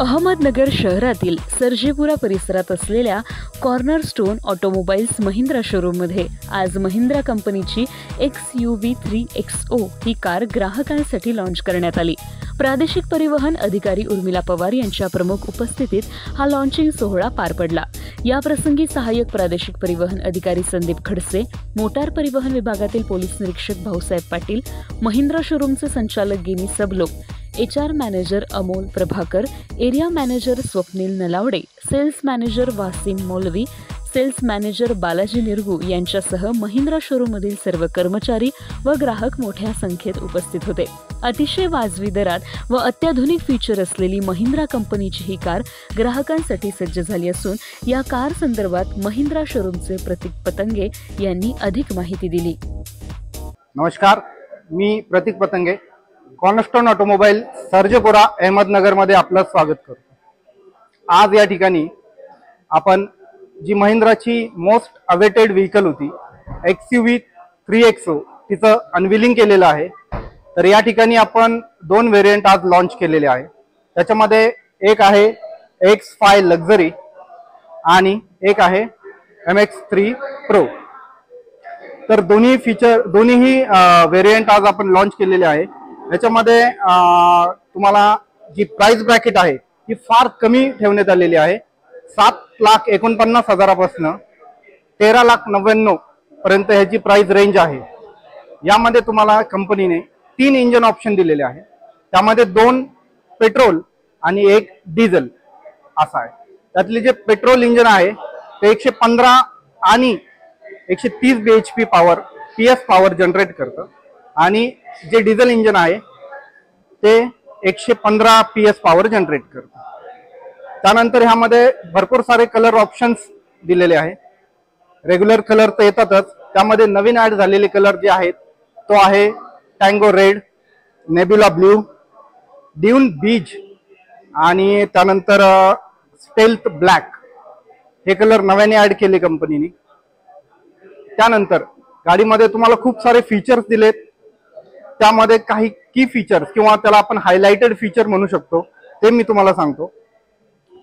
अहमदनगर शहरातील सर्जेपुरा परिसरात असलेल्या कॉर्नरस्टोन ऑटोमोबाईल्स महिंद्रा शोरूममध्ये आज महिंद्रा कंपनीची XUV 3XO ही कार ग्राहकांसाठी लॉन्च करण्यात आली। प्रादेशिक परिवहन अधिकारी उर्मिला पवार यांच्या प्रमुख उपस्थितीत हा लॉन्चिंग सोहळा पार पडला। या प्रसंगी सहाय्यक प्रादेशिक परिवहन अधिकारी संदीप खडसे, मोटार परिवहन विभागातील पोलीस निरीक्षक भाऊसाहेब पाटील, महिंद्रा शोरूमचे संचालक Gini Sablok, HR manager Amol Prabhakar, area manager Swapnil Nalawade, sales manager Wasim Maulvi, sales manager Balaji निरगू यांच्यासह महिंद्रा शोरूममधील सर्व कर्मचारी व ग्राहक मोठ्या संख्येत उपस्थित होते। अतिशय वाजवी दरात व अत्याधुनिक फीचर असलेली महिंद्रा कंपनीची ही कार ग्राहकांसाठी सज्ज झाली असून या कार संदर्भात महिंद्रा शोरूमचे प्रतीक पतंगे यांनी अधिक माहिती दिली। नमस्कार, मी प्रतीक पतंगे, कॉर्नरस्टोन ऑटोमोबाईल सर्जेपुरा अहमदनगर मध्ये आपलं स्वागत करतो। आज या ठिकाणी आपण जी महिंद्राची मोस्ट अवेटेड व्हेकल होती XUV 3XO तिचं अनव्हीलिंग केलेलं आहे। तर या ठिकाणी आपण दोन व्हेरिएंट आज लॉन्च केलेले आहे। त्याच्यामध्ये एक आहे X5 लक्झरी आणि एक आहे MX3 प्रो। तर दोन्हीही व्हेरिएंट आज आपण लॉन्च केलेले आहे। याच्यामध्ये तुम्हाला जी प्राइस ब्रॅकेट आहे ती फार कमी ठेवण्यात आलेली आहे। 7,49,000 पासून 13,99,000 पर्यंत ह्याची प्राइस रेंज आहे। यामध्ये तुम्हाला कंपनीने 3 इंजन ऑप्शन दिलेले आहे। त्यामध्ये 2 पेट्रोल आणि 1 डिझेल असा आहे। त्यातले जे पेट्रोल इंजन आहे ते 115 आणि 130 bhp power PS power generate करतं आणि जे डिझेल इंजन आहे ते 115 PS पॉवर जनरेट करतं। त्यानंतर ह्यामध्ये भरपूर सारे कलर ऑप्शन्स दिलेले आहे। रेग्युलर कलर तर येतातच, त्यामध्ये नवीन ऍड झालेले कलर जे आहेत तो आहे tango red, nebula blue, dune बीज आणि त्यानंतर स्टेल्थ ब्लॅक हे कलर नव्याने ऍड केले कंपनीने। त्यानंतर गाडीमध्ये तुम्हाला खूप सारे फीचर्स दिलेत। त्यामध्ये काही की फीचर्स किंवा त्याला आपण हायलाइटेड फीचर म्हणू शकतो ते मी तुम्हाला सांगतो।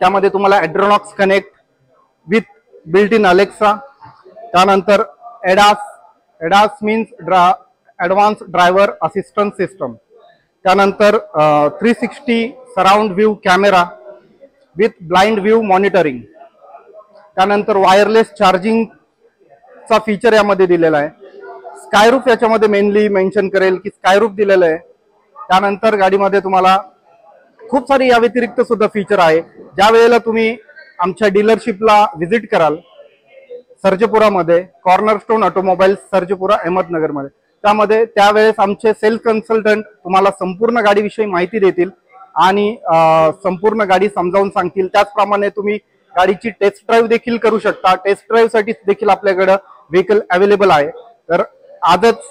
त्यामध्ये तुम्हाला AdrenoX connect with built in Alexa, त्यानंतर ADAS means advance driver assistance system, त्यानंतर 360 surround view camera with blind view monitoring, त्यानंतर वायरलेस चार्जिंगचा फीचर यामध्ये दिलेला आहे। स्कायरूफ याच्यामध्ये मेनली मेन्शन करेल की स्कायरूफ दिलेलं आहे। त्यानंतर गाडीमध्ये तुम्हाला खूप सारी या व्यतिरिक्त सुद्धा फीचर आहे। ज्या वेळेला तुम्ही आमच्या डीलरशिपला व्हिजिट कराल सर्जेपुरामध्ये, कॉर्नरस्टोन ऑटोमोबाईल सर्जेपुरा अहमदनगरमध्ये, त्यावेळेस आमचे सेल्स कन्सल्टंट तुम्हाला संपूर्ण गाडीविषयी माहिती देतील आणि संपूर्ण गाडी समजावून सांगतील। त्याचप्रमाणे तुम्ही गाडीची टेस्ट ड्राईव्ह देखील करू शकता। टेस्ट ड्राईव्ह साठी देखील आपल्याकडे व्हेकल अवेलेबल आहे। तर आजच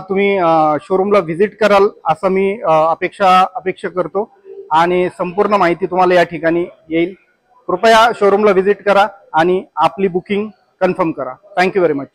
तुम्ही शोरूमला व्हिजिट कराल असं मी अपेक्षा करतो आणि संपूर्ण माहिती तुम्हाला या ठिकाणी येईल। कृपया शोरूमला व्हिजिट करा आणि आपली बुकिंग कन्फर्म करा। Thank you very much.